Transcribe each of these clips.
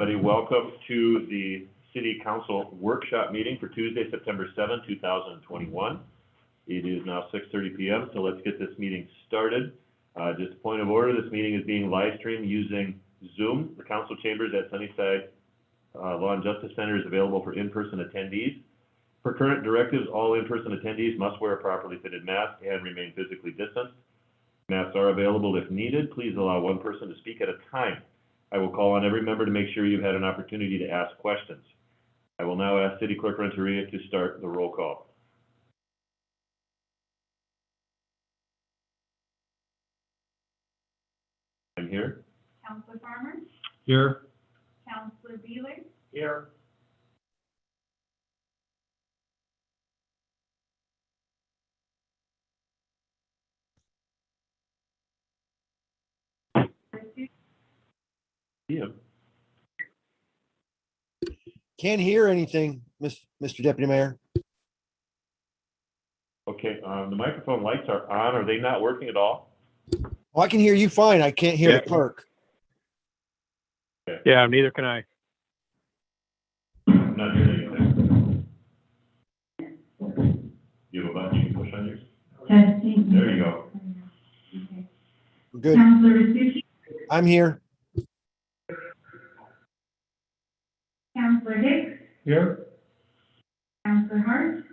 Everybody, welcome to the City Council Workshop Meeting for Tuesday, September 7, 2021. It is now 6:30 p.m., so let's get this meeting started. Just a point of order, this meeting is being live streamed using Zoom. The council chambers at Sunnyside Law and Justice Center is available for in-person attendees. For current directives, all in-person attendees must wear a properly fitted mask and remain physically distanced. Masks are available if needed. Please allow one person to speak at a time. I will call on every member to make sure you've had an opportunity to ask questions. I will now ask City Clerk Renteria to start the roll call. I'm here. Councilor Farmer? Here. Councilor Beeler? Here. Yeah. Can't hear anything, Mr. Deputy Mayor. Okay, the microphone lights are on. Are they not working at all? Well, I can hear you fine. I can't hear the clerk. Okay. Yeah, neither can I. I'm not hearing anything. You have a button you can push on yours? Testing. There you go. Okay. We're good. Councilor Rasucci? I'm here. Councilor Hicks? Here. Councilor Hart?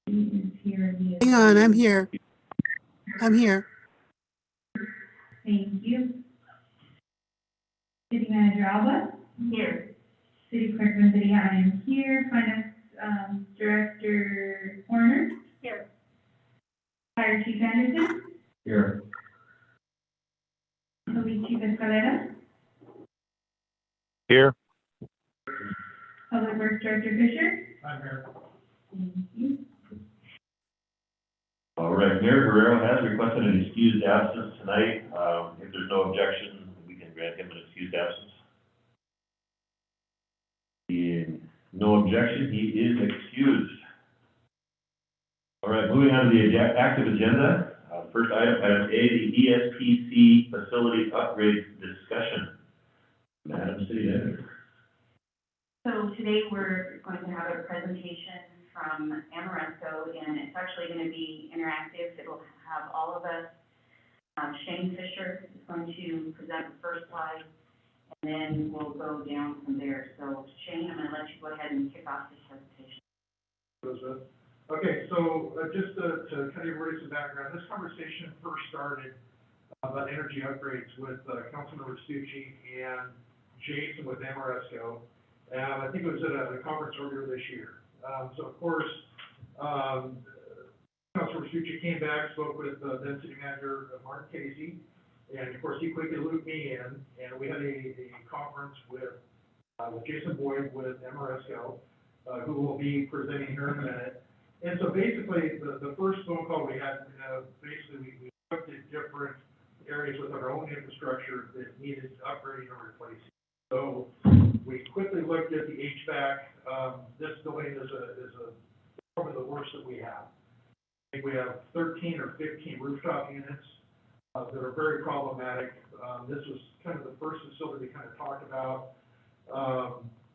He is here via. Hang on, I'm here. I'm here. Thank you. City Manager Alba? Here. City Clerk Renteria, I am here. Finance Director Horner? Here. Fire Chief Anderson? Here. Police Chief Escalera? Here. Public Works Director Fisher? I'm here. Thank you. All right, Mayor Guerrero has requested an excused absence tonight. If there's no objection, we can grant him an excused absence. Being no objection, he is excused. All right, moving on to the active agenda. First item A, the ESPC facility upgrade discussion. Madam City Manager. So today we're going to have a presentation from Amoresco, and it's actually going to be interactive. It'll have all of us. Shane Fisher is going to present the first slide, and then we'll go down from there. So Shane, I'm going to let you go ahead and kick off this presentation. Elizabeth. Okay, so just to kind of give you some background, this conversation first started about energy upgrades with Councilman Rasucci and Jason with Amoresco, and I think it was at a conference earlier this year. So of course, Councilman Rasucci came back, spoke with then City Manager Martin Casey, and of course he quickly looped me in, and we had a conference with Jason Boyd with Amoresco, who will be presenting here in a minute. And so basically, the first phone call we had, basically we looked at different areas with our own infrastructure that needed upgrading or replacing. So we quickly looked at the HVAC. This building is probably the worst that we have. I think we have 13 or 15 rooftop units that are very problematic. This was kind of the first facility we kind of talked about.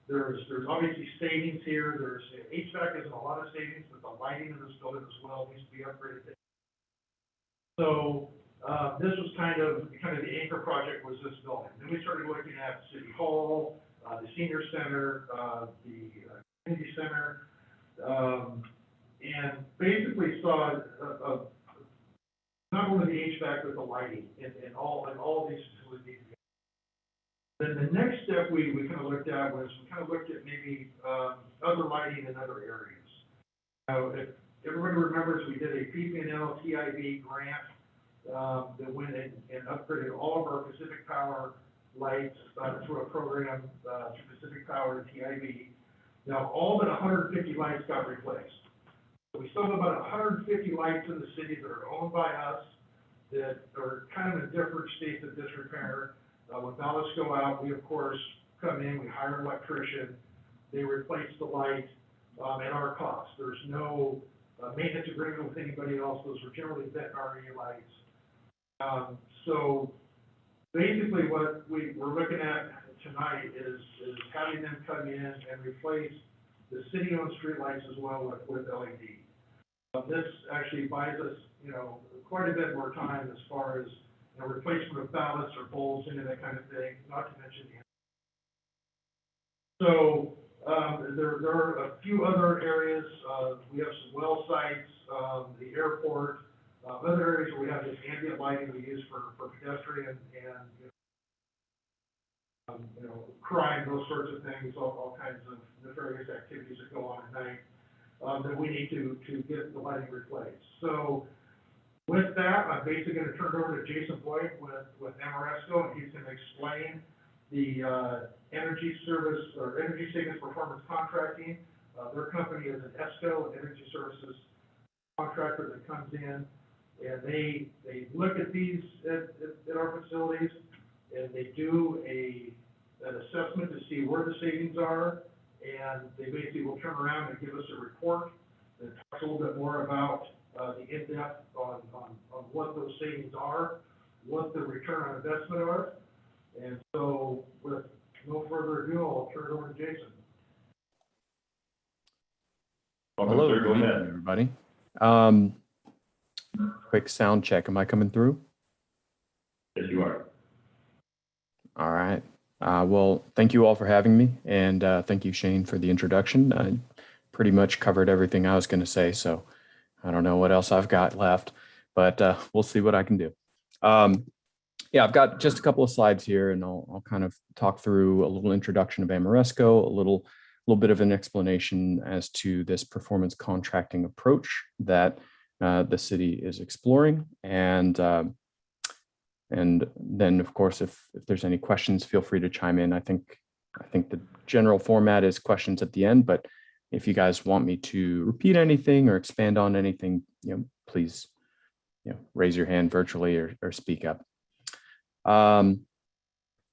There's obviously savings here. There's HVAC isn't a lot of savings, but the lighting in this building as well needs to be upgraded. So this was kind of the anchor project was this building. Then we started looking at City Hall, the Senior Center, the Community Center, and basically saw not only the HVAC but the lighting in all these facilities. Then the next step we kind of looked at was we kind of looked at maybe other lighting in other areas. Now, if everybody remembers, we did a PP&L TIB grant that went in and upgraded all of our Pacific Power lights through a program through Pacific Power and TIB. Now, all but 150 lights got replaced. So we still have about 150 lights in the city that are owned by us that are kind of in different states of disrepair. When ballots go out, we of course come in, we hire an electrician, they replace the light at our cost. There's no maintenance agreement with anybody else. Those are generally veterinary lights. So basically what we're looking at tonight is having them come in and replace the city-owned streetlights as well with LED. This actually buys us, you know, quite a bit more time as far as, you know, replacement of ballasts or bulbs and that kind of thing, not to mention the. So, there are a few other areas, we have some well sites, the airport, other areas where we have this ambient lighting we use for pedestrian and, you know, crime, those sorts of things, all kinds of nefarious activities that go on at night, that we need to get the lighting replaced. So with that, I'm basically gonna turn it over to Jason Boyd with Amoresco, and he's gonna explain the, energy service or energy savings performance contracting. Their company is an ESCO, an energy services contractor that comes in, and they look at these at our facilities, and they do an assessment to see where the savings are, and they basically will turn around and give us a report that talks a little bit more about the in-depth on what those savings are, what the return on investment are. And so with no further ado, I'll turn it over to Jason. Welcome, Hello, sir. good Go evening, ahead. everybody. Quick sound check. Am I coming through? Yes, you are. All right. Well, thank you all for having me, and thank you, Shane, for the introduction. I pretty much covered everything I was going to say, so I don't know what else I've got left, but we'll see what I can do. Yeah, I've got just a couple of slides here, and I'll kind of talk through a little introduction of Amoresco, a little bit of an explanation as to this performance contracting approach that the city is exploring, and then, of course, if there's any questions, feel free to chime in. I think the general format is questions at the end, but if you guys want me to repeat anything or expand on anything, please, raise your hand virtually or speak up.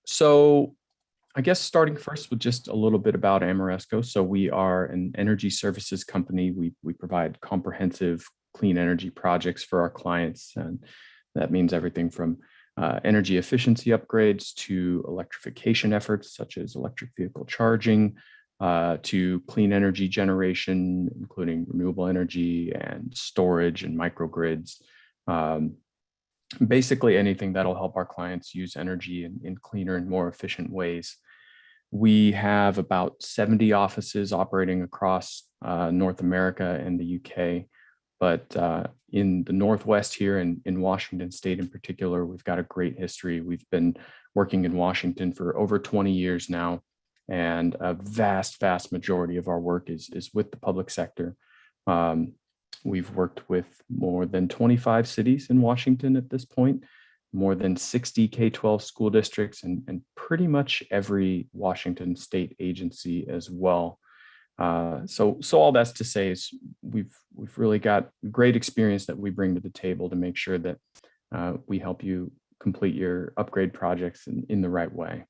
So I guess starting first with just a little bit about Amoresco. So we are an energy services company. We provide comprehensive clean energy projects for our clients, and that means everything from energy efficiency upgrades to electrification efforts such as electric vehicle charging, to clean energy generation, including renewable energy and storage and microgrids. Basically anything that'll help our clients use energy in cleaner and more efficient ways. We have about 70 offices operating across North America and the UK, but in the Northwest here in Washington State in particular, we've got a great history. We've been working in Washington for over 20 years now, and a vast majority of our work is with the public sector. We've worked with more than 25 cities in Washington at this point, more than 60 K-12 school districts, and pretty much every Washington state agency as well. So all that's to say is we've really got great experience that we bring to the table to make sure that we help you complete your upgrade projects in the right way.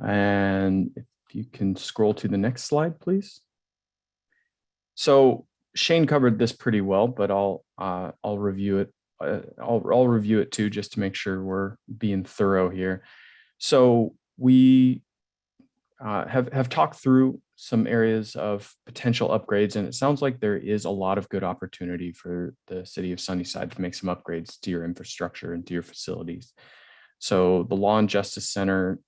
And if you can scroll to the next slide, please. So Shane covered this pretty well, but I'll review it. I'll review it too, just to make sure we're being thorough here. So we have talked through some areas of potential upgrades, and it sounds like there is a lot of good opportunity for the city of Sunnyside to make some upgrades to your infrastructure and to your facilities. So the Law and Justice Center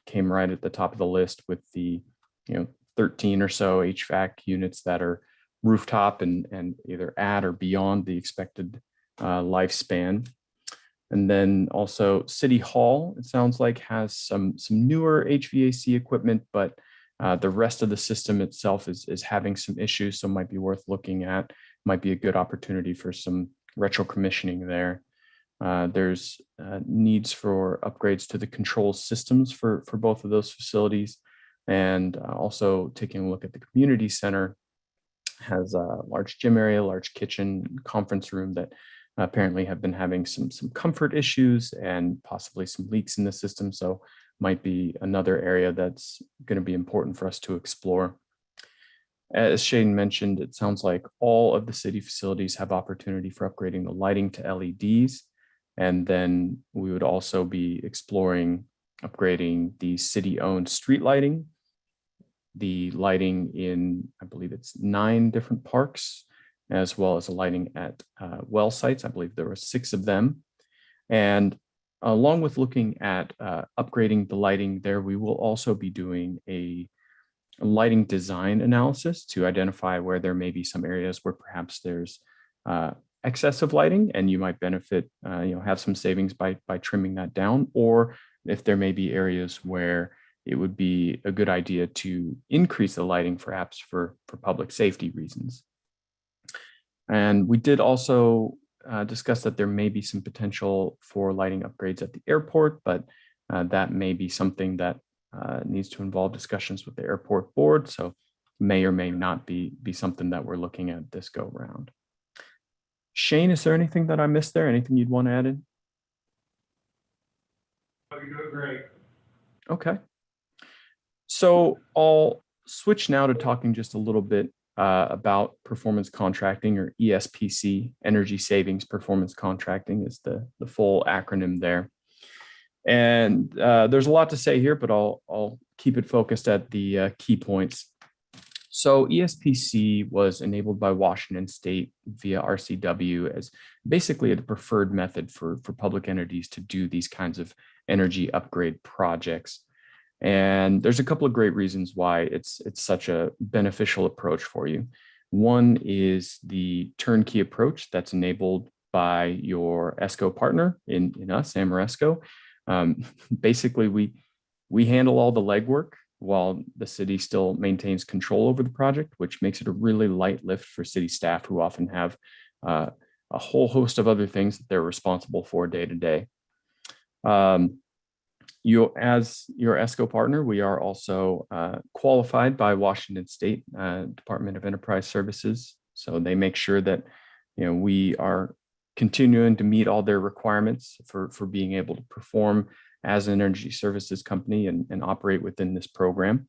came right at the top of the list with the 13 or so HVAC units that are rooftop and either at or beyond the expected lifespan. And then also City Hall, it sounds like, has some newer HVAC equipment, but the rest of the system itself is having some issues, so might be worth looking at. Might be a good opportunity for some retro commissioning there. There's needs for upgrades to the control systems for both of those facilities. And also taking a look at the community center, has a large gym area, large kitchen, conference room that apparently have been having some comfort issues and possibly some leaks in the system. So might be another area that's going to be important for us to explore. As Shane mentioned, it sounds like all of the city facilities have opportunity for upgrading the lighting to LEDs. And then we would also be exploring upgrading the city-owned street lighting, the lighting in, I believe it's 9 different parks, as well as the lighting at well sites. I believe there were 6 of them. And along with looking at upgrading the lighting there, we will also be doing a lighting design analysis to identify where there may be some areas where perhaps there's excessive lighting and you might benefit, have some savings by trimming that down, or if there may be areas where it would be a good idea to increase the lighting perhaps for public safety reasons. And we did also discuss that there may be some potential for lighting upgrades at the airport, but that may be something that needs to involve discussions with the airport board. So may or may not be something that we're looking at this go round. Shane, is there anything that I missed there? Anything you'd want to add in? Oh, you're doing great. Okay. So I'll switch now to talking just a little bit about performance contracting, or ESPC, energy savings performance contracting is the full acronym there. And there's a lot to say here, but I'll keep it focused at the key points. So ESPC was enabled by Washington State via RCW as basically a preferred method for public entities to do these kinds of energy upgrade projects. And there's a couple of great reasons why it's such a beneficial approach for you. One is the turnkey approach that's enabled by your ESCO partner in us, Ameresco. Basically, we handle all the legwork while the city still maintains control over the project, which makes it a really light lift for city staff who often have a whole host of other things that they're responsible for day to day. As your ESCO partner, we are also qualified by Washington State Department of Enterprise Services. So they make sure that we are continuing to meet all their requirements for being able to perform as an energy services company and operate within this program.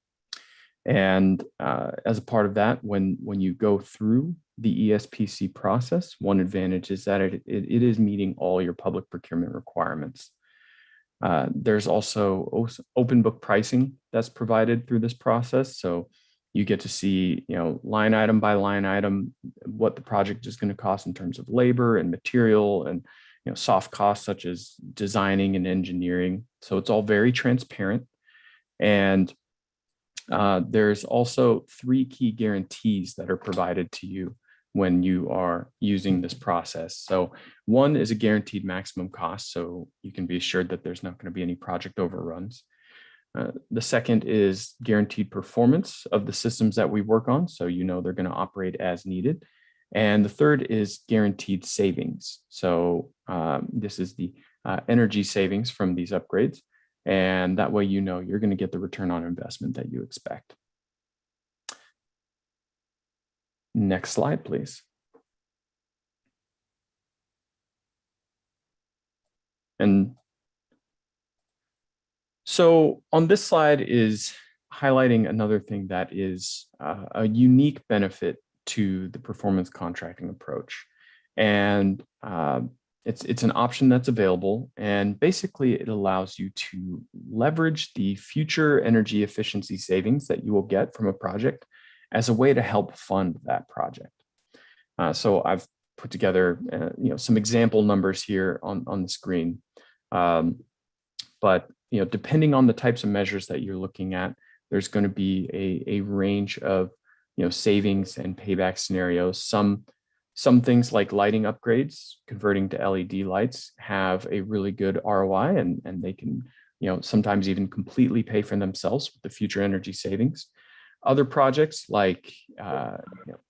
And as a part of that, when you go through the ESPC process, one advantage is that it is meeting all your public procurement requirements. There's also open book pricing that's provided through this process. So you get to see, line item by line item, what the project is going to cost in terms of labor and material and, soft costs such as designing and engineering. So it's all very transparent. And there's also 3 key guarantees that are provided to you when you are using this process. So one is a guaranteed maximum cost. So you can be assured that there's not going to be any project overruns. The second is guaranteed performance of the systems that we work on. So they're going to operate as needed. And the third is guaranteed savings. So this is the energy savings from these upgrades. And that way, you're going to get the return on investment that you expect. Next slide, please. And so on this slide is highlighting another thing that is a unique benefit to the performance contracting approach. And it's an option that's available. And basically, it allows you to leverage the future energy efficiency savings that you will get from a project as a way to help fund that project. So I've put together some example numbers here on the screen. But depending on the types of measures that you're looking at, there's going to be a range of savings and payback scenarios. Some things like lighting upgrades, converting to LED lights, have a really good ROI, and they can sometimes even completely pay for themselves with the future energy savings. Other projects like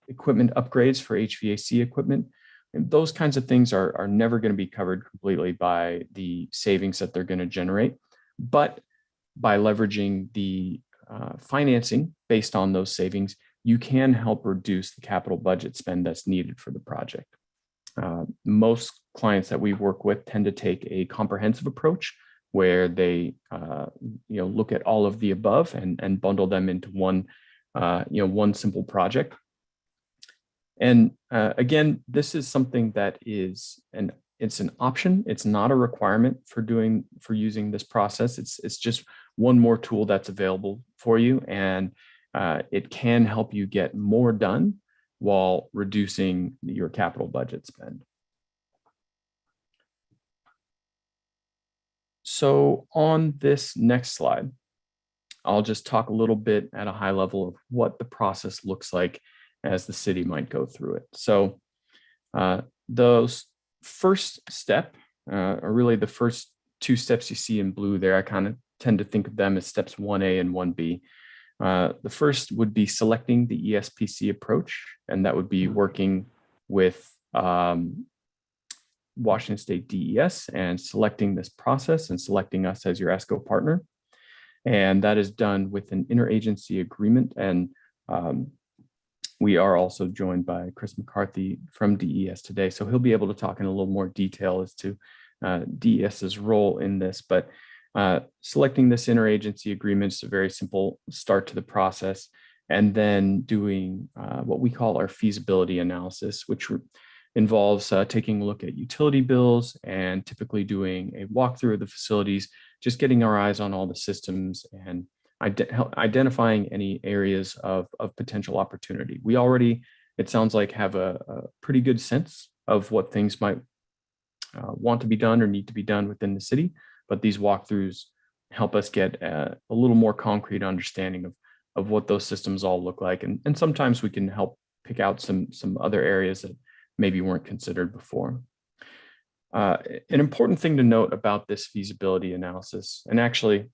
equipment upgrades for HVAC equipment, and those kinds of things are never going to be covered completely by the savings that they're going to generate. But by leveraging the financing based on those savings, you can help reduce the capital budget spend that's needed for the project. Most clients that we work with tend to take a comprehensive approach where they look at all of the above and bundle them into one simple project. And again, this is something that is an it's an option. It's not a requirement for using this process. It's just one more tool that's available for you, and it can help you get more done while reducing your capital budget spend. So on this next slide, I'll just talk a little bit at a high level of what the process looks like as the city might go through it. So those first step, or really the first two steps you see in blue there, I kind of tend to think of them as steps 1A and 1B. The first would be selecting the ESPC approach, and that would be working with Washington State DES and selecting this process and selecting us as your ESCO partner. And that is done with an interagency agreement. And we are also joined by Chris McCarthy from DES today. So he'll be able to talk in a little more detail as to DES's role in this. But selecting this interagency agreement is a very simple start to the process. And then doing what we call our feasibility analysis, which involves taking a look at utility bills and typically doing a walkthrough of the facilities, just getting our eyes on all the systems and identifying any areas of potential opportunity. We already, it sounds like, have a pretty good sense of what things might want to be done or need to be done within the city, but these walkthroughs help us get a little more concrete understanding of what those systems all look like. And sometimes we can help pick out some other areas that maybe weren't considered before. An important thing to note about this feasibility analysis, and actually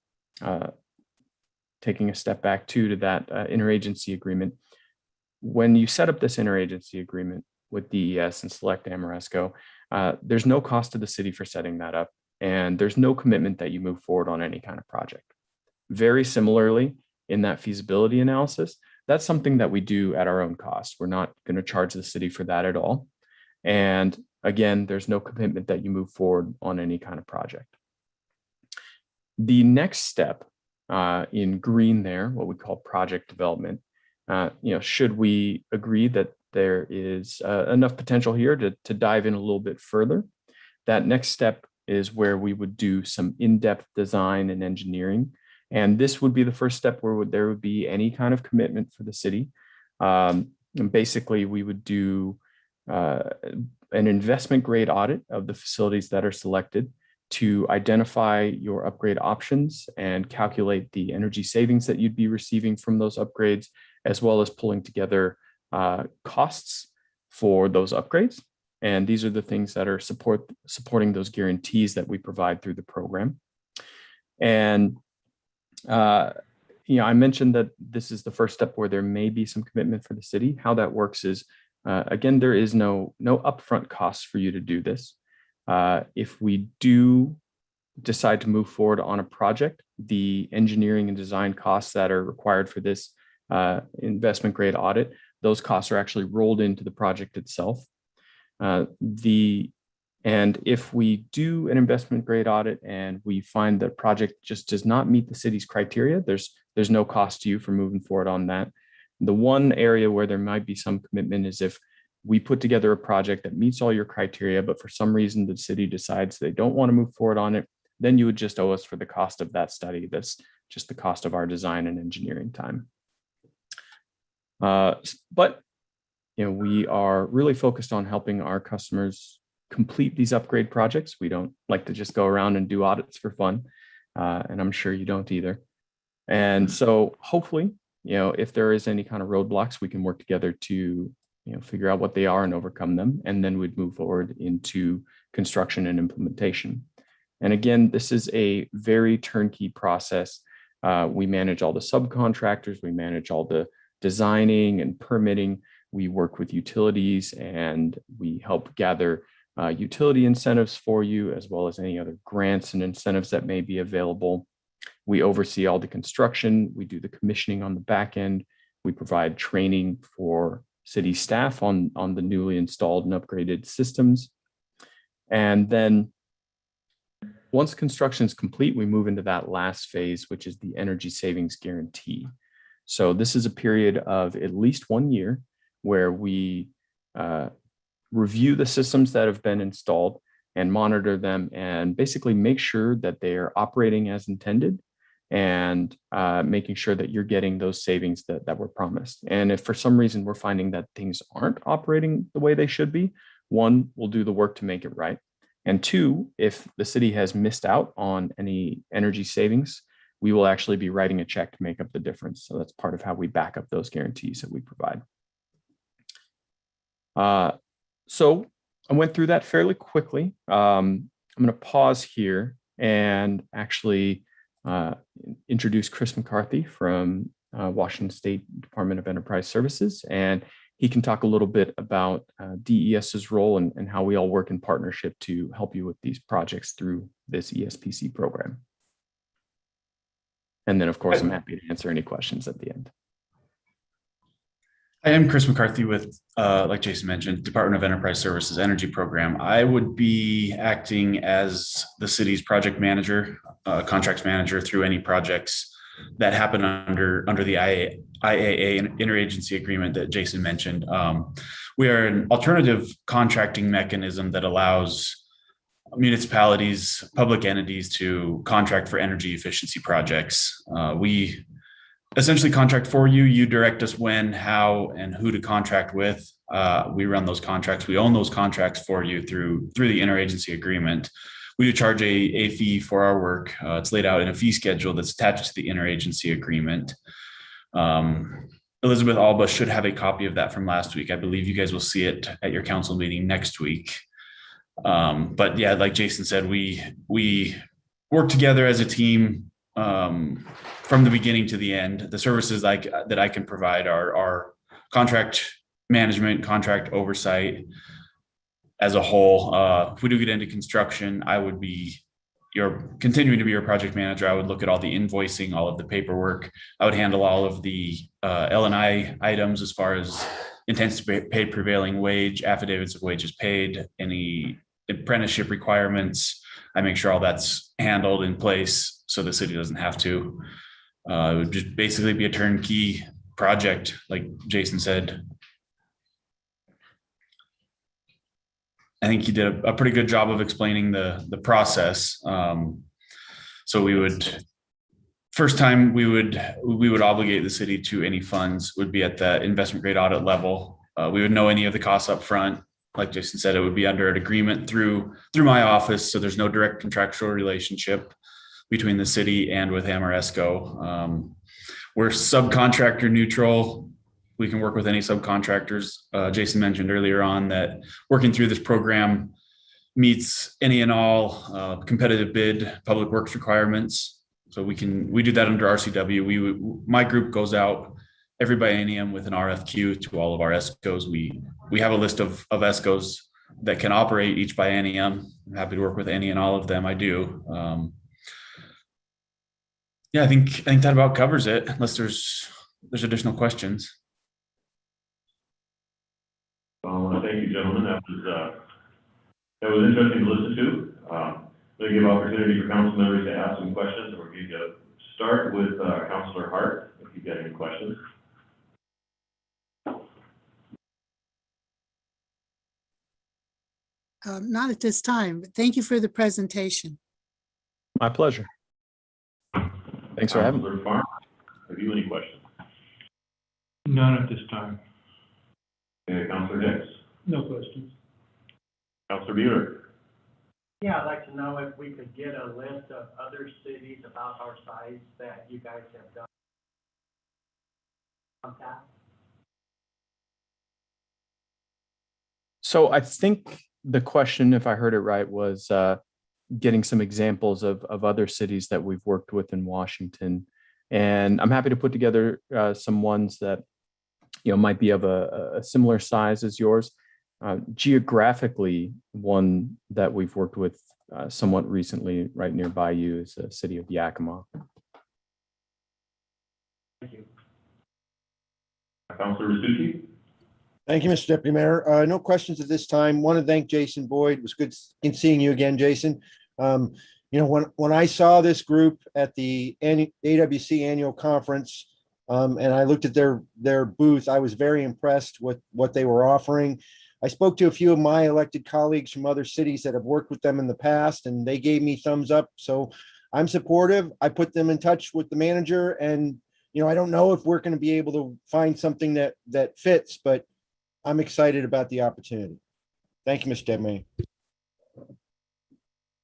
taking a step back to that interagency agreement, when you set up this interagency agreement with DES and select Amoresco, there's no cost to the city for setting that up, and there's no commitment that you move forward on any kind of project. Very similarly, in that feasibility analysis, that's something that we do at our own cost. We're not going to charge the city for that at all. And again, there's no commitment that you move forward on any kind of project. The next step in green there, what we call project development, should we agree that there is enough potential here to dive in a little bit further, that next step is where we would do some in-depth design and engineering. And this would be the first step where there would be any kind of commitment for the city. And basically, we would do an investment grade audit of the facilities that are selected to identify your upgrade options and calculate the energy savings that you'd be receiving from those upgrades, as well as pulling together costs for those upgrades. And these are the things that are supporting those guarantees that we provide through the program. And I mentioned that this is the first step where there may be some commitment for the city. How that works is, again, there is no upfront costs for you to do this. If we do decide to move forward on a project, the engineering and design costs that are required for this investment grade audit, those costs are actually rolled into the project itself. And if we do an investment grade audit and we find that project just does not meet the city's criteria, there's no cost to you for moving forward on that. The one area where there might be some commitment is if we put together a project that meets all your criteria, but for some reason the city decides they don't want to move forward on it, then you would just owe us for the cost of that study. That's just the cost of our design and engineering time. But we are really focused on helping our customers complete these upgrade projects. We don't like to just go around and do audits for fun, and I'm sure you don't either. And so hopefully, if there is any kind of roadblocks, we can work together to figure out what they are and overcome them, and then we'd move forward into construction and implementation. And again, this is a very turnkey process. We manage all the subcontractors, we manage all the designing and permitting. We work with utilities and we help gather utility incentives for you, as well as any other grants and incentives that may be available. We oversee all the construction. We do the commissioning on the back end. We provide training for city staff on the newly installed and upgraded systems. And then once construction is complete, we move into that last phase, which is the energy savings guarantee. So this is a period of at least 1 year where we review the systems that have been installed and monitor them and basically make sure that they are operating as intended and making sure that you're getting those savings that were promised. And if for some reason we're finding that things aren't operating the way they should be, one, we'll do the work to make it right. And two, if the city has missed out on any energy savings, we will actually be writing a check to make up the difference. So that's part of how we back up those guarantees that we provide. So I went through that fairly quickly. I'm going to pause here and actually introduce Chris McCarthy from Washington State Department of Enterprise Services, and he can talk a little bit about DES's role and how we all work in partnership to help you with these projects through this ESPC program. And then, of course, I'm happy to answer any questions at the end. I am Chris McCarthy with, like Jason mentioned, Department of Enterprise Services Energy Program. I would be acting as the city's project manager, contracts manager through any projects that happen under the IAA interagency agreement that Jason mentioned. We are an alternative contracting mechanism that allows municipalities, public entities to contract for energy efficiency projects. We essentially contract for you. You direct us when, how, and who to contract with. We run those contracts. We own those contracts for you through the interagency agreement. We do charge a fee for our work. It's laid out in a fee schedule that's attached to the interagency agreement. Elizabeth Alba should have a copy of that from last week. I believe you guys will see it at your council meeting next week. But yeah, like Jason said, we work together as a team from the beginning to the end. The services that I can provide are contract management, contract oversight as a whole. If we do get into construction, I would be continuing to be your project manager. I would look at all the invoicing, all of the paperwork. I would handle all of the L&I items as far as paid prevailing wage, affidavits of wages paid, any apprenticeship requirements. I make sure all that's handled in place so the city doesn't have to. It would just basically be a turnkey project, like Jason said. I think he did a pretty good job of explaining the process. So we would, first time we would obligate the city to any funds would be at the investment grade audit level. We would know any of the costs up front. Like Jason said, it would be under an agreement through my office. So there's no direct contractual relationship between the city and with Ameresco. We're subcontractor neutral. We can work with any subcontractors. Jason mentioned earlier on that working through this program meets any and all competitive bid public works requirements. So we do that under RCW. My group goes out every biennium with an RFQ to all of our ESCOs. We have a list of ESCOs that can operate each biennium. I'm happy to work with any and all of them. I do. Yeah, I think that about covers it, unless there's additional questions. I want to thank you, gentlemen. That was interesting to listen to. Going to give opportunity for council members to ask some questions, and we're going to start with Councilor Hart, if you've got any questions. Not at this time, but thank you for the presentation. My pleasure. Thanks for having me. Councilor Farmer, have you any questions? None at this time. And Councilor Hicks? No questions. Councilor Bueller? Yeah, I'd like to know if we could get a list of other cities about our size that you guys have done contact. So I think the question, if I heard it right, was getting some examples of other cities that we've worked with in Washington. And I'm happy to put together some ones that might be of a similar size as yours. Geographically, one that we've worked with somewhat recently right nearby you is the city of Yakima. Thank you. Councilor Rasucci? Thank you, Mr. Deputy Mayor. No questions at this time. Want to thank Jason Boyd. It was good seeing you again, Jason. When I saw this group at the AWC annual conference, and I looked at their booth, I was very impressed with what they were offering. I spoke to a few of my elected colleagues from other cities that have worked with them in the past, and they gave me thumbs up. So I'm supportive. I put them in touch with the manager, and I don't know if we're going to be able to find something that fits, but I'm excited about the opportunity. Thank you, Mr. Deputy Mayor.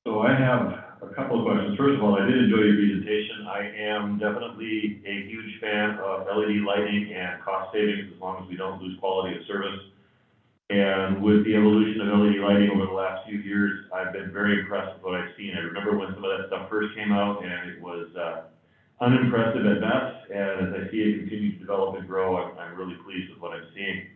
So I have a couple of questions. First of all, I did enjoy your presentation. I am definitely a huge fan of LED lighting and cost savings as long as we don't lose quality of service. And with the evolution of LED lighting over the last few years, I've been very impressed with what I've seen. I remember when some of that stuff first came out and it was unimpressive at best. And as I see it continue to develop and grow, I'm really pleased with what I'm seeing.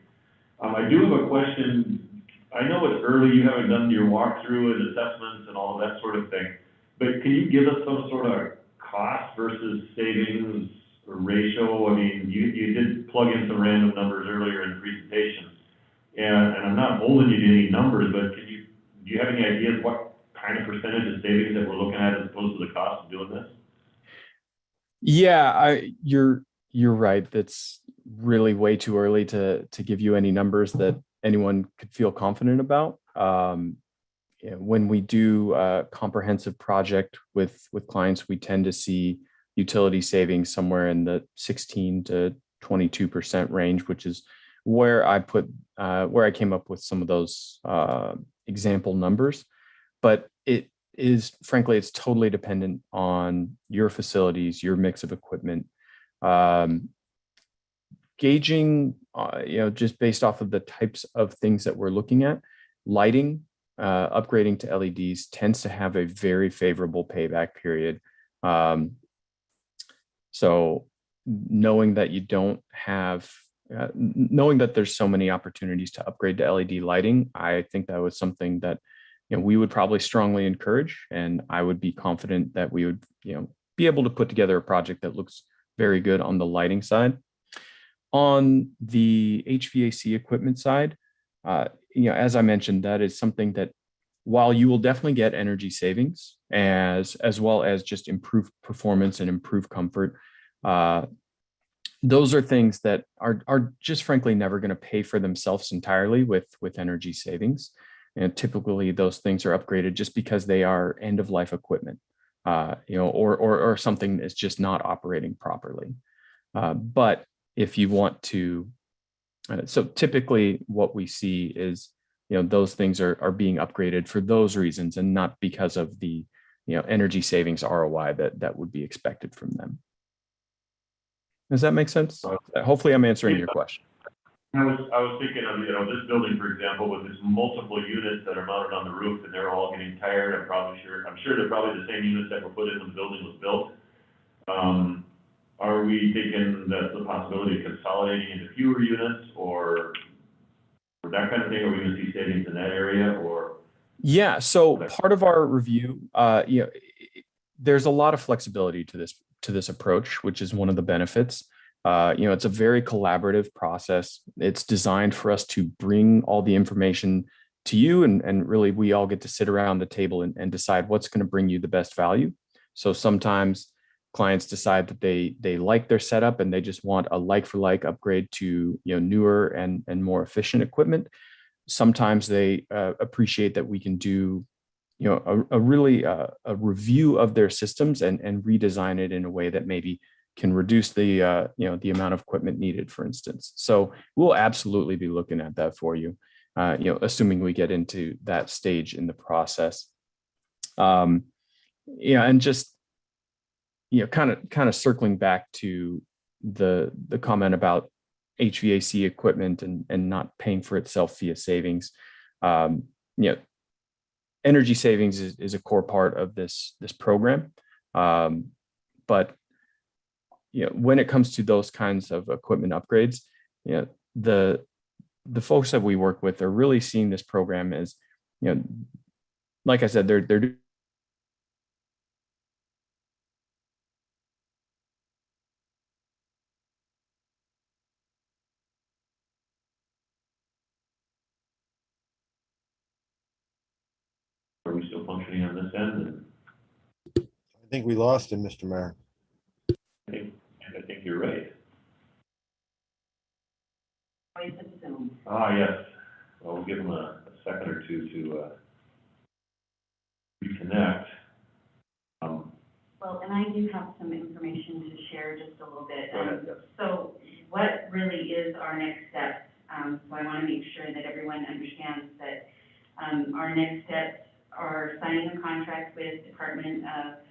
I do have a question. I know it's early, you haven't done your walkthrough and assessments and all of that sort of thing, but can you give us some sort of cost versus savings ratio? I mean, you did plug in some random numbers earlier in the presentation, and I'm not holding you to any numbers, but do you have any ideas what kind of percentage of savings that we're looking at as opposed to the cost of doing this? Yeah, you're right. That's really way too early to give you any numbers that anyone could feel confident about. When we do a comprehensive project with clients, we tend to see utility savings somewhere in the 16 to 22% range, which is where I came up with some of those example numbers. But it is, frankly, it's totally dependent on your facilities, your mix of equipment. Gauging, just based off of the types of things that we're looking at, lighting, upgrading to LEDs tends to have a very favorable payback period. So knowing that you don't have, knowing that there's so many opportunities to upgrade to LED lighting, I think that was something that we would probably strongly encourage, and I would be confident that we would be able to put together a project that looks very good on the lighting side. On the HVAC equipment side, as I mentioned, that is something that while you will definitely get energy savings as well as just improved performance and improved comfort, those are things that are just frankly never going to pay for themselves entirely with energy savings. And typically those things are upgraded just because they are end of life equipment, or something that's just not operating properly. But if you want to, so typically what we see is, those things are being upgraded for those reasons and not because of the, energy savings ROI that would be expected from them. Does that make sense? Hopefully I'm answering your question. I was thinking of, this building, for example, with its multiple units that are mounted on the roof and they're all getting tired. I'm sure they're probably the same units that were put in when the building was built. Are we thinking that's the possibility of consolidating into fewer units or that kind of thing? Are we going to see savings in that area or? Yeah, so part of our review, there's a lot of flexibility to this approach, which is one of the benefits. It's a very collaborative process. It's designed for us to bring all the information to you, and really we all get to sit around the table and decide what's going to bring you the best value. So sometimes clients decide that they like their setup and they just want a like-for-like upgrade to newer and more efficient equipment. Sometimes they appreciate that we can do a review of their systems and redesign it in a way that maybe can reduce the amount of equipment needed, for instance. So we'll absolutely be looking at that for you, assuming we get into that stage in the process. And just kind of circling back to the comment about HVAC equipment and not paying for itself via savings. Energy savings is a core part of this program, but when it comes to those kinds of equipment upgrades, the folks that we work with are really seeing this program as, like I said, they're Are we still functioning on this end? I think we lost him, Mr. Mayor. I think you're right. Always assume. Yes. We'll give them a second or two to reconnect. Well, and I do have some information to share just a little bit. Go ahead, yes. So what really is our next steps? So I want to make sure that everyone understands that our next steps are signing a contract with Department of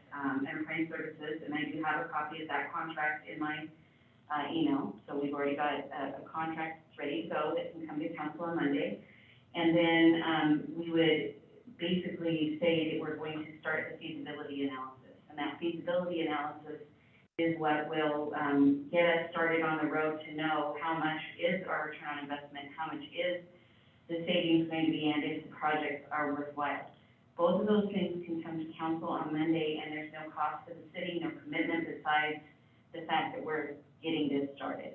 Enterprise Services, and I do have a copy of that contract in my email. So we've already got a contract that's ready to go that can come to council on Monday. And then we would basically say that we're going to start the feasibility analysis. And that feasibility analysis is what will get us started on the road to know how much is our return on investment, how much is the savings going to be, and if the projects are worthwhile. Both of those things can come to council on Monday, and there's no cost to the city, no commitment besides the fact that we're getting this started.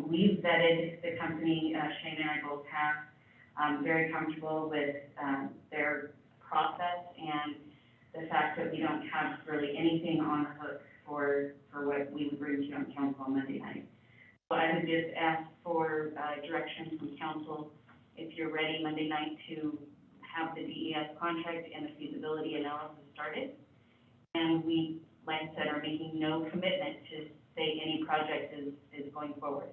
We've vetted the company, Shane and I both have. I'm very comfortable with their process and the fact that we don't have really anything on the hook for what we would bring to you on council on Monday night. So I would just ask for direction from council if you're ready Monday night to have the DES contract and the feasibility analysis started. And we, like I said, are making no commitment to say any project is going forward.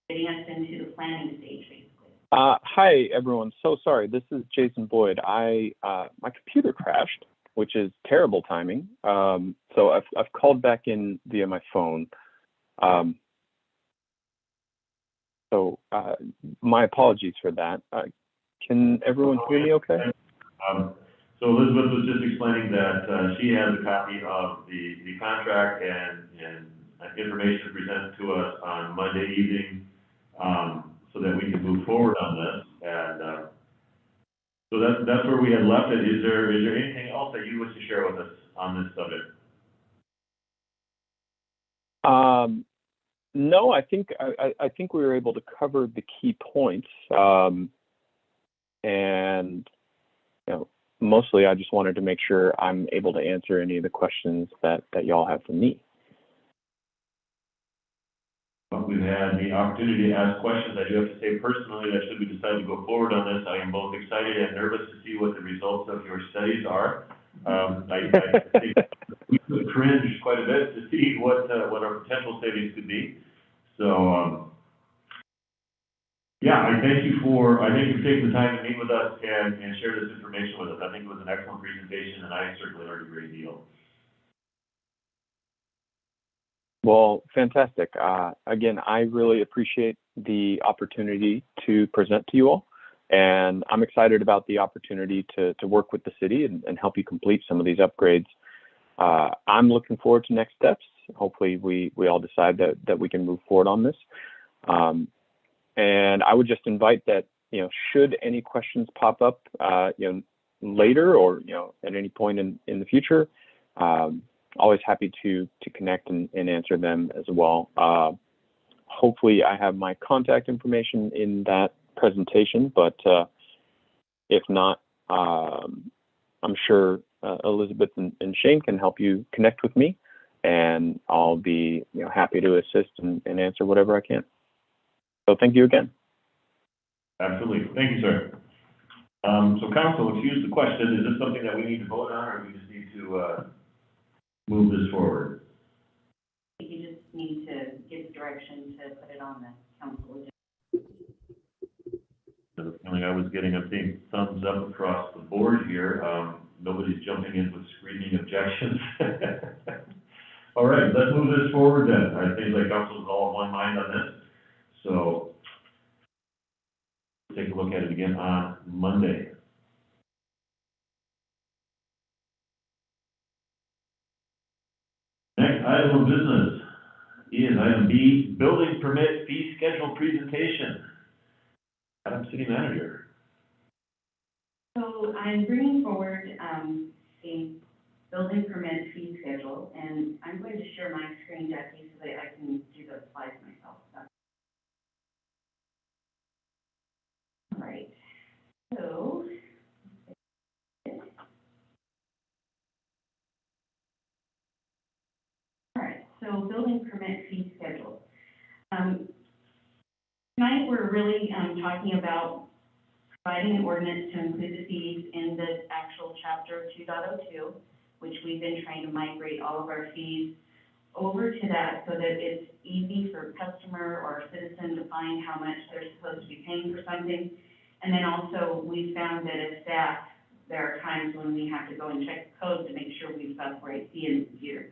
Getting us into the planning stage, basically. Hi, everyone. So sorry. This is Jason Boyd. My computer crashed, which is terrible timing. So I've called back in via my phone. So my apologies for that. Can everyone hear me okay? So Elizabeth was just explaining that she has a copy of the contract and information presented to us on Monday evening, so that we can move forward on this. And so that's where we had left it. Is there anything else that you wish to share with us on this subject? No, I think we were able to cover the key points. And mostly I just wanted to make sure I'm able to answer any of the questions that y'all have for me. We've had the opportunity to ask questions. I do have to say personally that should we decide to go forward on this, I am both excited and nervous to see what the results of your studies are. I think we could cringe quite a bit to see what our potential savings could be. So, yeah, I thank you for taking the time to meet with us and share this information with us. I think it was an excellent presentation, and I certainly learned a great deal. Well, fantastic. Again, I really appreciate the opportunity to present to you all, and I'm excited about the opportunity to work with the city and help you complete some of these upgrades. I'm looking forward to next steps. Hopefully we all decide that we can move forward on this. And I would just invite that, should any questions pop up, later or, at any point in the future, always happy to connect and answer them as well. Hopefully I have my contact information in that presentation, but if not, I'm sure Elizabeth and Shane can help you connect with me, and I'll be happy to assist and answer whatever I can. So thank you again. Absolutely. Thank you, sir. So council, excuse the question, is this something that we need to vote on, or we just need to move this forward? You just need to give direction to put it on the council agenda. The feeling I was getting, I'm seeing thumbs up across the board here. Nobody's jumping in with screaming objections. All right, let's move this forward then. I think like council is all of one mind on this. So take a look at it again on Monday. Next item of business is item B, building permit fee schedule presentation. Madam City Manager. So I'm bringing forward a building permit fee schedule, and I'm going to share my screen, Jackie, so that I can do the slides myself. All right. So building permit fee schedule. Tonight, we're really talking about providing an ordinance to include the fees in the actual chapter 2.02, which we've been trying to migrate all of our fees over to that so that it's easy for customer or citizen to find how much they're supposed to be paying for something. And then also, we found that as staff, there are times when we have to go and check the code to make sure we've got the right fee in the computer.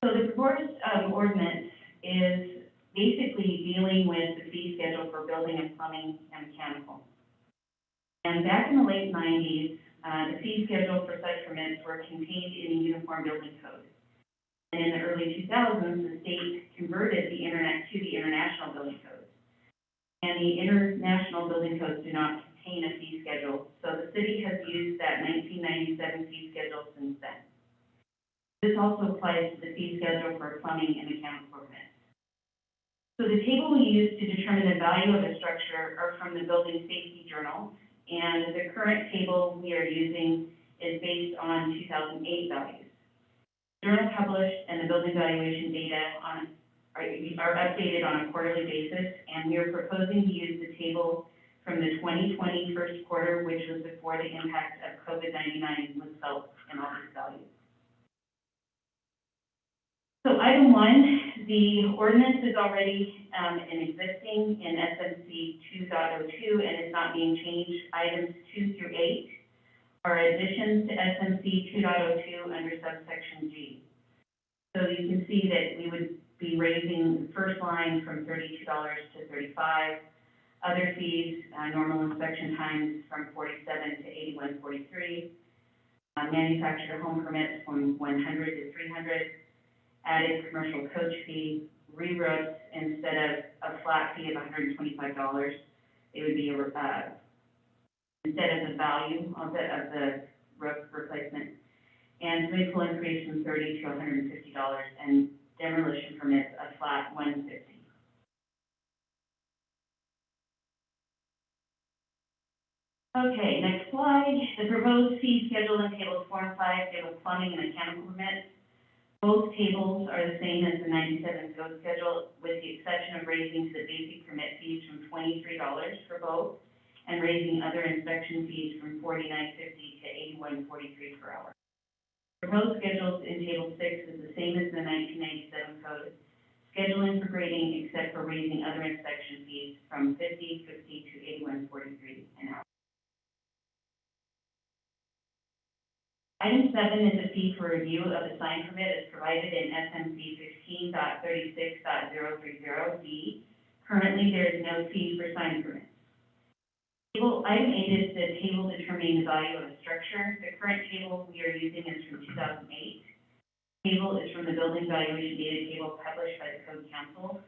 So the proposed ordinance is basically dealing with the fee schedule for building and plumbing and mechanical. And back in the late 90s, the fee schedule for such permits were contained in a uniform building code. And in the early 2000s, the state converted the international building codes. And the international building codes do not contain a fee schedule, so the city has used that 1997 fee schedule since then. This also applies to the fee schedule for plumbing and mechanical permits. So the table we use to determine the value of a structure are from the Building Safety Journal, and the current table we are using is based on 2008 values. The journal published and the building valuation data are updated on a quarterly basis, and we are proposing to use the table from the 2020 first quarter, which was before the impact of COVID-19 was felt in all these values. So item 1, the ordinance is already in existing in SMC 2.02 and is not being changed. Items 2 through 8 are additions to SMC 2.02 under subsection G. So you can see that we would be raising the first line from $32 to $35. Other fees, normal inspection times from 47 to 81.43. Manufactured home permits from 100 to 300. Added commercial coach fee, re-roofs instead of a flat fee of $125. It would be instead of the value of the roof replacement. And swimming pool increase from $30 to $150, and demolition permits a flat $150. Okay, next slide. The proposed fee schedule in tables 4 and 5 deal with plumbing and mechanical permits. Both tables are the same as the 97 code schedule, with the exception of raising to the basic permit fees from $23 for both, and raising other inspection fees from $49.50 to $81.43 per hour. The proposed schedules in table 6 is the same as the 1997 code, scheduling for grading except for raising other inspection fees from $50.50 to $81.43 an hour. Item 7 is a fee for review of a sign permit as provided in SMC 15.36.030D. Currently, there is no fee for sign permits. Item 8 is the table determining the value of a structure. The current table we are using is from 2008. The table is from the building valuation data table published by the Code Council.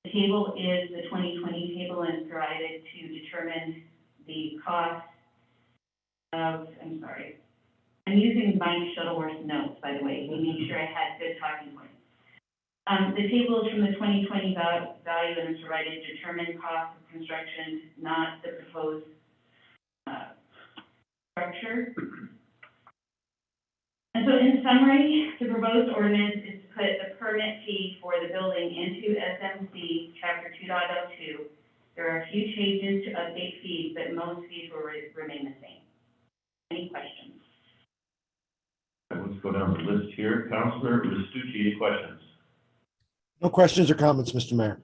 The table is the 2020 table and is provided to determine the cost of, I'm using Mike Shuttleworth's notes, by the way, to make sure I had good talking points. The table is from the 2020 value and is provided to determine cost of construction, not the proposed structure. And so in summary, the proposed ordinance is to put the permit fee for the building into SMC Chapter 2.02. There are a few changes to update fees, but most fees will remain the same. Any questions? Let's go down the list here. Councilor Restucci, any questions? No questions or comments, Mr. Mayor.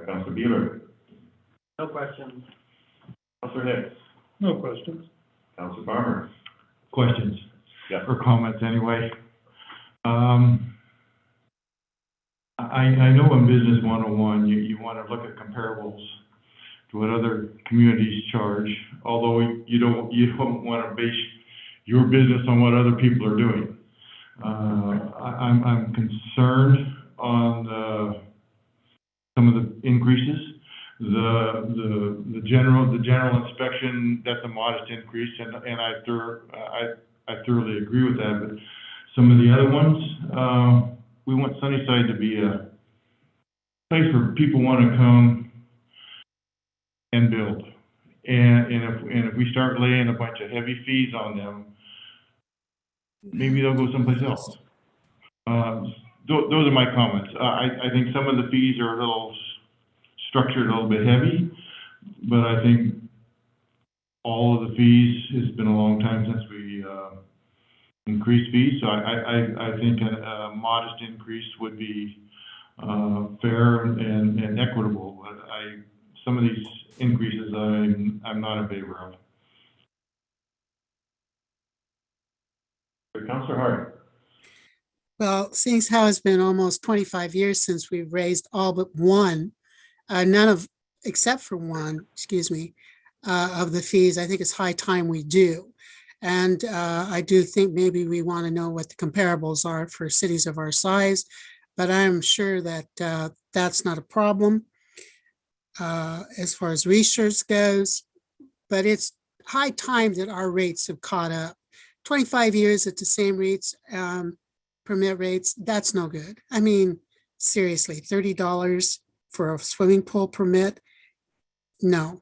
Councilor Beeler? No questions. Councilor Hicks? No questions. Councilor Farmer? Questions? Yeah. Or comments anyway. I know in Business 101, you want to look at comparables to what other communities charge, although you don't want to base your business on what other people are doing. I'm concerned on some of the increases. The general inspection, that's a modest increase, and I thoroughly agree with that. But some of the other ones, we want Sunnyside to be a place where people want to come and build. And if we start laying a bunch of heavy fees on them, maybe they'll go someplace else. those are my comments. I think some of the fees are a little structured a little bit heavy, but I think all of the fees, it's been a long time since we increased fees, so I think a modest increase would be fair and equitable. But some of these increases I'm not in favor of. Councillor Hart. Well, seeing as how it's been almost 25 years since we've raised all but one, except for one, excuse me, of the fees, I think it's high time we do. And I do think maybe we want to know what the comparables are for cities of our size, but I'm sure that that's not a problem as far as research goes. But it's high time that our rates have caught up. 25 years at the same rates, permit rates, that's no good. I mean, seriously, $30 for a swimming pool permit? No.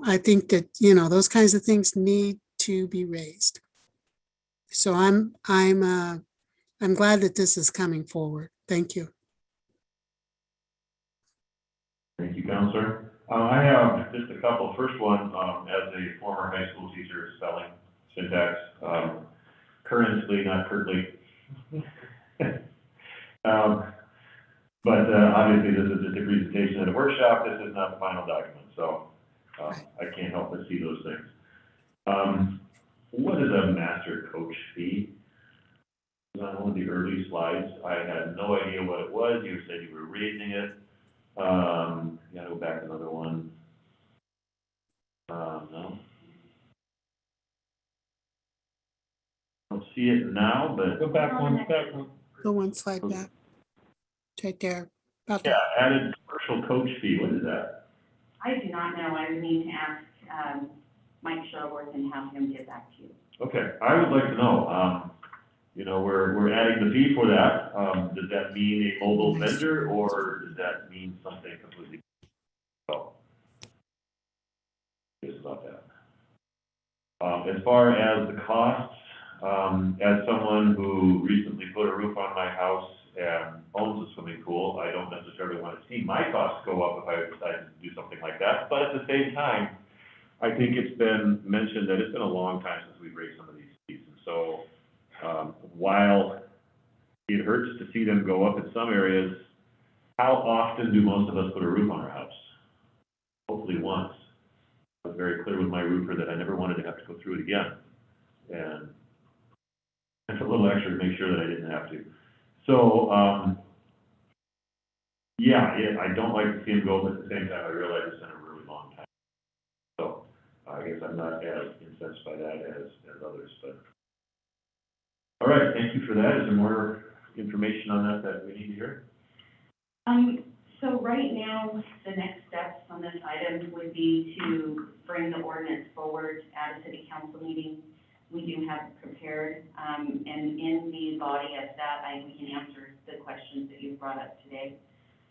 I think that, those kinds of things need to be raised. So I'm glad that this is coming forward. Thank you. Thank you, Councillor. I have just a couple. First one, as a former high school teacher, spelling, syntax, currently, not currently. But obviously this is just a presentation at a workshop. This is not the final document, so I can't help but see those things. What is a master coach fee? On one of the early slides, I had no idea what it was. You said you were raising it. Gotta go back another one. No. I don't see it now, but go back one. Go one slide back. It's right there. Yeah, added commercial coach fee. What is that? I do not know. I would need to ask Mike Shuttleworth and have him get back to you. Okay, I would like to know. We're adding the fee for that. Does that mean a mobile vendor, or does that mean something completely? Well, it's about that. As far as the costs, as someone who recently put a roof on my house and owns a swimming pool, I don't necessarily want to see my costs go up if I decide to do something like that. But at the same time, I think it's been mentioned that it's been a long time since we've raised some of these fees. And so while it hurts to see them go up in some areas, how often do most of us put a roof on our house? Hopefully once. I was very clear with my roofer that I never wanted to have to go through it again. And it's a little extra to make sure that I didn't have to. So, I don't like to see them go, but at the same time, I realize it's been a really long time. So, I guess I'm not as incensed by that as others, but. All right, thank you for that. Is there more information on that we need to hear? So right now, the next steps on this item would be to bring the ordinance forward at a city council meeting. We do have it prepared, and in the body of that, we can answer the questions that you've brought up today.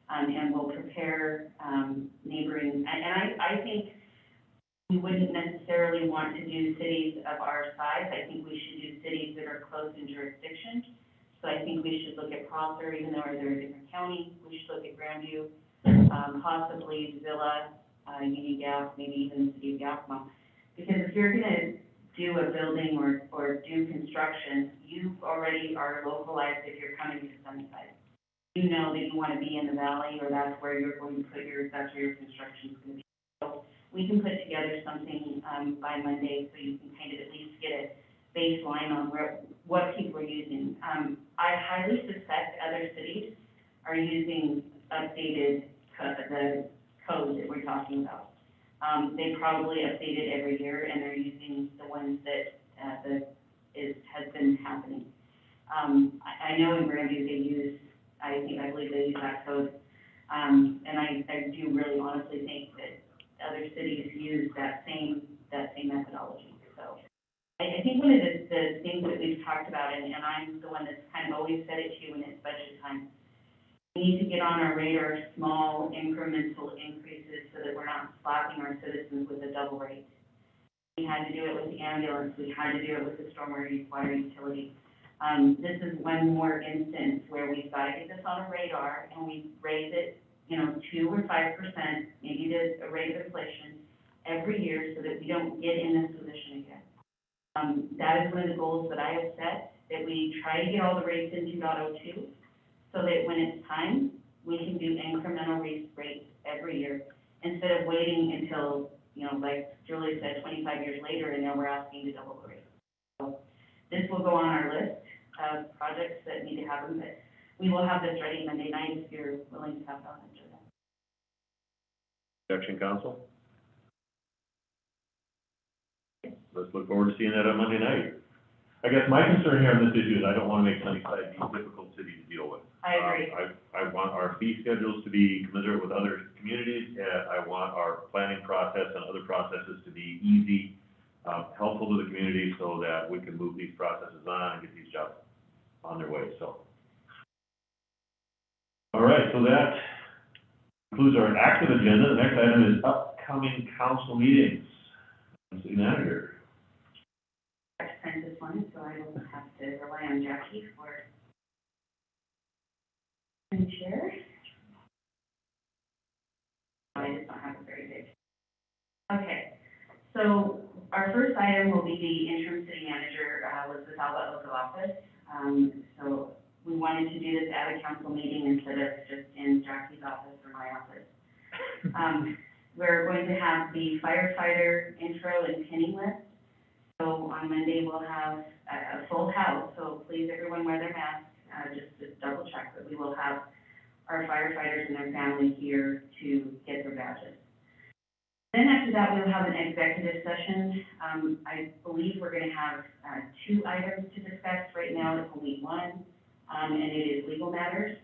And we'll prepare neighboring, and I think we wouldn't necessarily want to do cities of our size. I think we should do cities that are close in jurisdiction. So I think we should look at Prosser, even though they're a different county. We should look at Grandview, possibly Zilla, Union Gap, maybe even the city of Yakima. Because if you're gonna do a building or do construction, you already are localized if you're coming to Sunnyside. You know that you want to be in the valley, or that's where you're going to put that's where your construction is going to be. So we can put together something by Monday, so you can kind of at least get a baseline on what people are using. I highly suspect other cities are using updated the code that we're talking about. They probably update it every year, and they're using the ones that has been happening. I know in Grandview they use, I believe they use that code, and I do really honestly think that other cities use that same methodology. So I think one of the things that we've talked about, and I'm the one that's kind of always said it to you when it's budget time, we need to get on our radar small incremental increases so that we're not slapping our citizens with a double rate. We had to do it with the ambulance. We had to do it with the stormwater water utility. This is one more instance where we've got to get this on a radar and we raise it, 2 or 5%, maybe the rate of inflation every year so that we don't get in this position again. That is one of the goals that I have set, that we try to get all the rates in 2.02 so that when it's time, we can do incremental rates every year instead of waiting until, like Julie said, 25 years later, and then we're asking to double the rate. So this will go on our list of projects that need to happen, but we will have this ready Monday night if you're willing to have it on the agenda. Objection, council? Let's look forward to seeing that on Monday night. I guess my concern here on this issue is I don't want to make Sunnyside a difficult city to deal with. I agree. I want our fee schedules to be commensurate with other communities, and I want our planning process and other processes to be easy, helpful to the community so that we can move these processes on and get these jobs on their way, so. All right, so that concludes our active agenda. The next item is upcoming council meetings. City Manager. I have to print this one, so I will have to rely on Jackie for share. I just don't have it very big. Okay, so our first item will be the interim city manager, Elizabeth Alba oath of office. So we wanted to do this at a council meeting instead of just in Jackie's office or my office. We're going to have the firefighter intro and pinning list. So on Monday, we'll have a full house, so please everyone wear their masks, just to double check that we will have our firefighters and their families here to get their badges. Then after that, we'll have an executive session. I believe we're going to have 2 items to discuss. Right now, it's only one, and it is legal matters,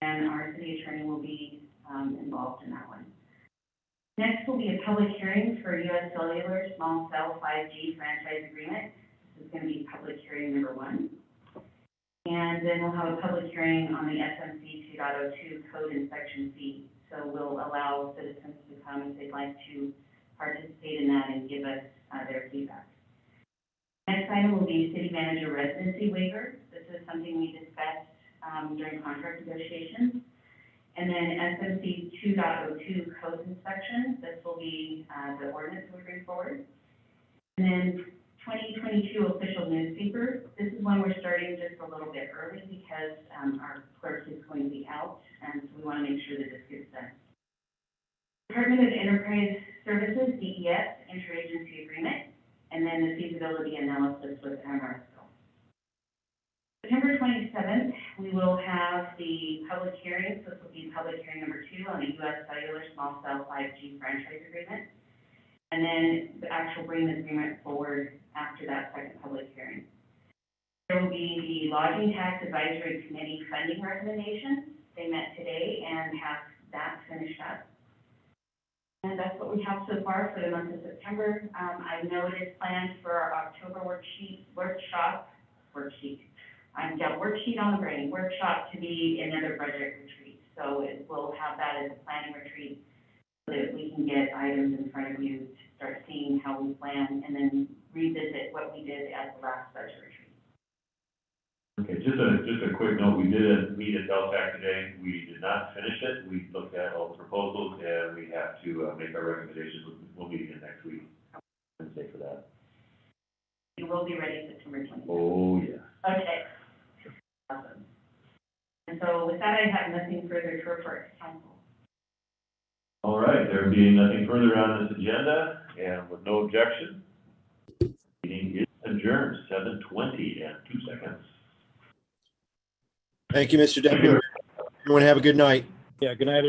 and our city attorney will be involved in that one. Next will be a public hearing for U.S. Cellular Small Cell 5G Franchise Agreement. This is going to be public hearing number 1. And then we'll have a public hearing on the SMC 2.02 code inspection fee. So we'll allow citizens to come if they'd like to participate in that and give us their feedback. Next item will be city manager residency waiver. This is something we discussed during contract negotiations. And then SMC 2.02 code inspection. This will be the ordinance we bring forward. And then 2022 official newspaper. This is one we're starting just a little bit early because our clerk is going to be out, and so we want to make sure that this gets done. Department of Enterprise Services, DES, interagency agreement, and then the feasibility analysis with Amoresco. September 27th, we will have the public hearing. So this will be public hearing number 2 on the U.S. Cellular Small Cell 5G franchise agreement. And then the actual bring the agreement forward after that second public hearing. There will be the Lodging Tax Advisory Committee funding recommendations. They met today and have that finished up. And that's what we have so far for the month of September. I know it is planned for our October workshop on the brain, workshop to be another budget retreat. So we'll have that as a planning retreat so that we can get items in front of you to start seeing how we plan and then revisit what we did at the last budget retreat. Okay, just a quick note, we did meet at LTAC today. We did not finish it. We looked at all the proposals and we have to make our recommendations. We'll meet again next week. Wednesday for that. You will be ready September 20th. Oh, yeah. Okay. Awesome. And so with that, I have nothing further to report to council. All right, there being nothing further on this agenda and with no objection, meeting is adjourned, 7:20 and 2 seconds. Thank you, Mr. Deputy. Everyone have a good night. Yeah, good night.